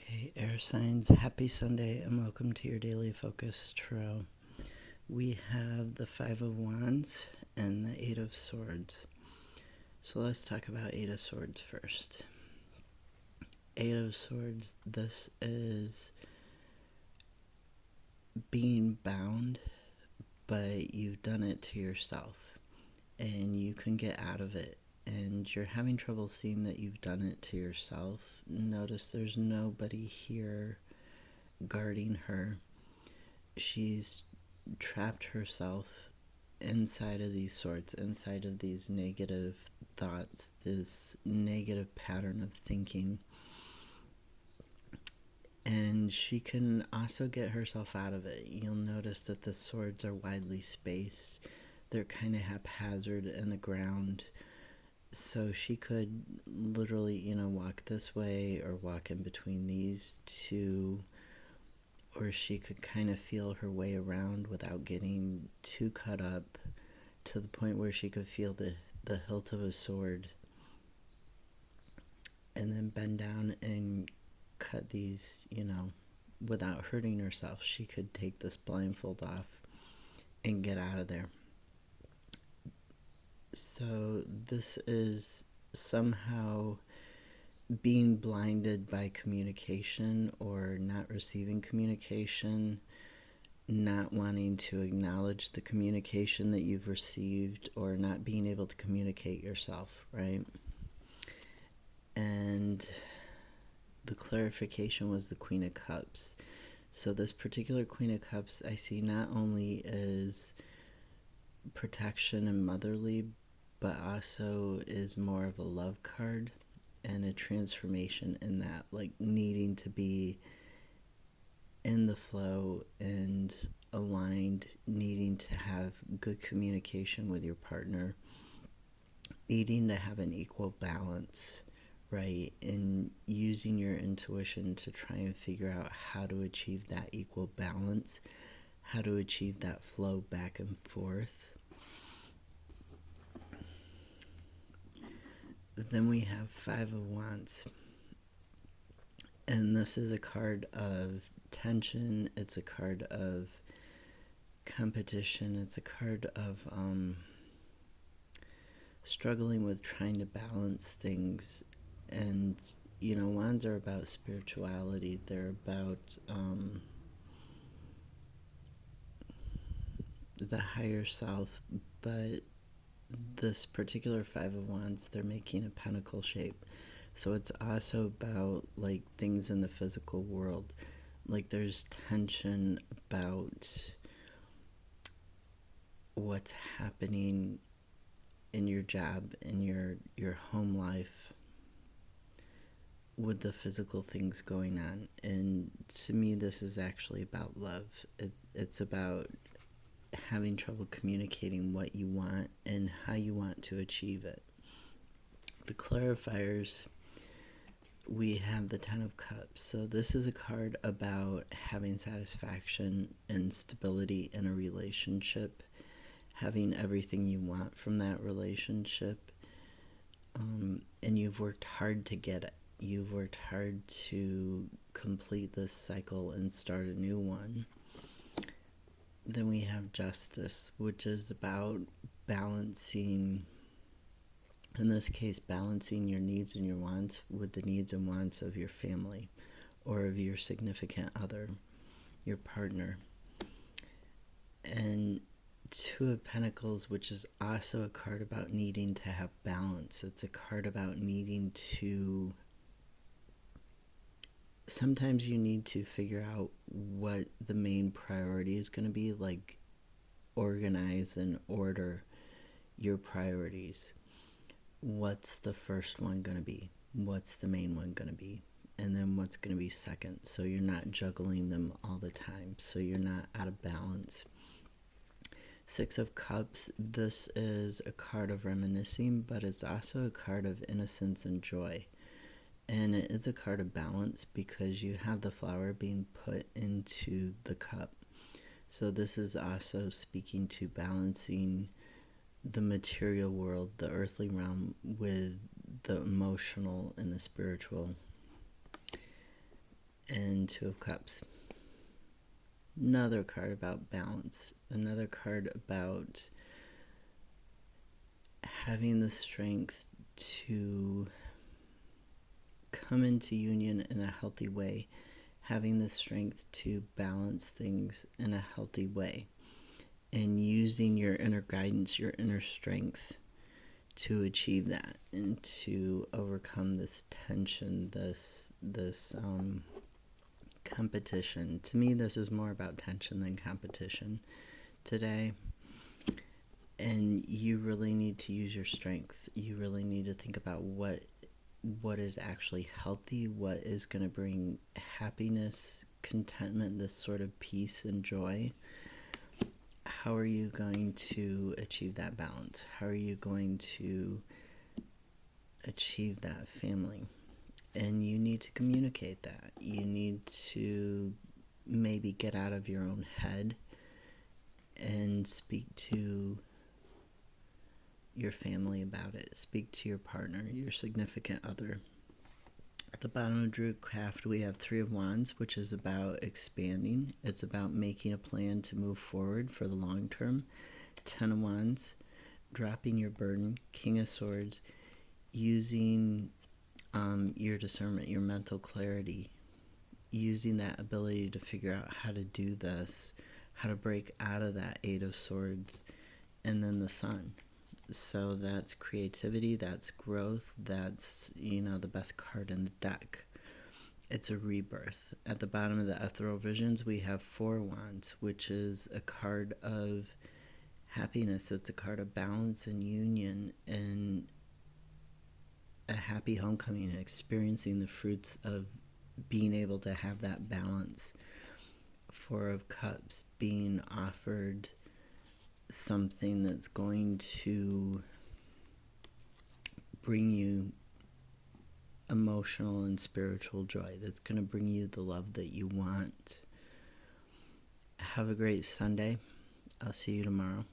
Okay, air signs, happy Sunday and welcome to your daily focus tarot. We have the Five of Wands and the Eight of Swords. So let's talk about Eight of Swords first. Eight of Swords, this is being bound, but you've done it to yourself and you can get out of it. And you're having trouble seeing that you've done it to yourself. Notice there's nobody here guarding her. She's trapped herself inside of these swords, inside of these negative thoughts, this negative pattern of thinking. And she can also get herself out of it. You'll notice that the swords are widely spaced. They're kind of haphazard in the ground. So she could literally, walk this way or walk in between these two, or she could kind of feel her way around without getting too cut up to the point where she could feel the hilt of a sword and then bend down and cut these, without hurting herself. She could take this blindfold off and get out of there. So this is somehow being blinded by communication or not receiving communication, not wanting to acknowledge the communication that you've received, or not being able to communicate yourself, right? And the clarification was the Queen of Cups. So this particular Queen of Cups I see not only as protection and motherly, but also is more of a love card and a transformation in that, like needing to be in the flow and aligned, needing to have good communication with your partner, needing to have an equal balance, right? And using your intuition to try and figure out how to achieve that equal balance, how to achieve that flow back and forth. Then we have Five of Wands. And this is a card of tension. It's a card of competition. It's a card of struggling with trying to balance things. And, wands are about spirituality. They're about the higher self. But this particular Five of Wands, they're making a pentacle shape. So it's also about like things in the physical world. Like there's tension about what's happening in your job, in your home life, with the physical things going on. And to me, this is actually about love. It's about having trouble communicating what you want and how you want to achieve it. The clarifiers, we have the Ten of Cups. So this is a card about having satisfaction and stability in a relationship, having everything you want from that relationship, and you've worked hard to get it. You've worked hard to complete this cycle and start a new one. Then we have Justice, which is about balancing, in this case, balancing your needs and your wants with the needs and wants of your family or of your significant other, your partner. And Two of Pentacles, which is also a card about needing to have balance. It's a card about needing to, sometimes you need to figure out what the main priority is going to be, like organize and order your priorities. What's the first one going to be? What's the main one going to be? And then what's going to be second? So you're not juggling them all the time. So you're not out of balance. Six of Cups, this is a card of reminiscing, but it's also a card of innocence and joy. And it is a card of balance because you have the flower being put into the cup. So this is also speaking to balancing the material world, the earthly realm, with the emotional and the spiritual. and Two of Cups. Another card about balance. Another card about having the strength to come into union in a healthy way. Having the strength to balance things in a healthy way. And using your inner guidance, your inner strength to achieve that and to overcome this tension, this competition. To me, this is more about tension than competition today. And you really need to use your strength. You really need to think about what is actually healthy, what is going to bring happiness, contentment, this sort of peace and joy. How are you going to achieve that balance? How are you going to achieve that family? And you need to communicate that. You need to maybe get out of your own head and speak to your family about it. Speak to your partner, your significant other. At the bottom of Druidcraft, we have Three of Wands, which is about expanding. It's about making a plan to move forward for the long term. Ten of Wands, dropping your burden. King of Swords, using your discernment, your mental clarity, using that ability to figure out how to do this, how to break out of that Eight of Swords, and then the Sun. So that's creativity, that's growth, that's, the best card in the deck. It's a rebirth. At the bottom of the Ethereal Visions, we have Four Wands, which is a card of happiness. It's a card of balance and union and a happy homecoming and experiencing the fruits of being able to have that balance. Four of Cups, being offered something that's going to bring you emotional and spiritual joy, that's going to bring you the love that you want. Have a great Sunday. I'll see you tomorrow.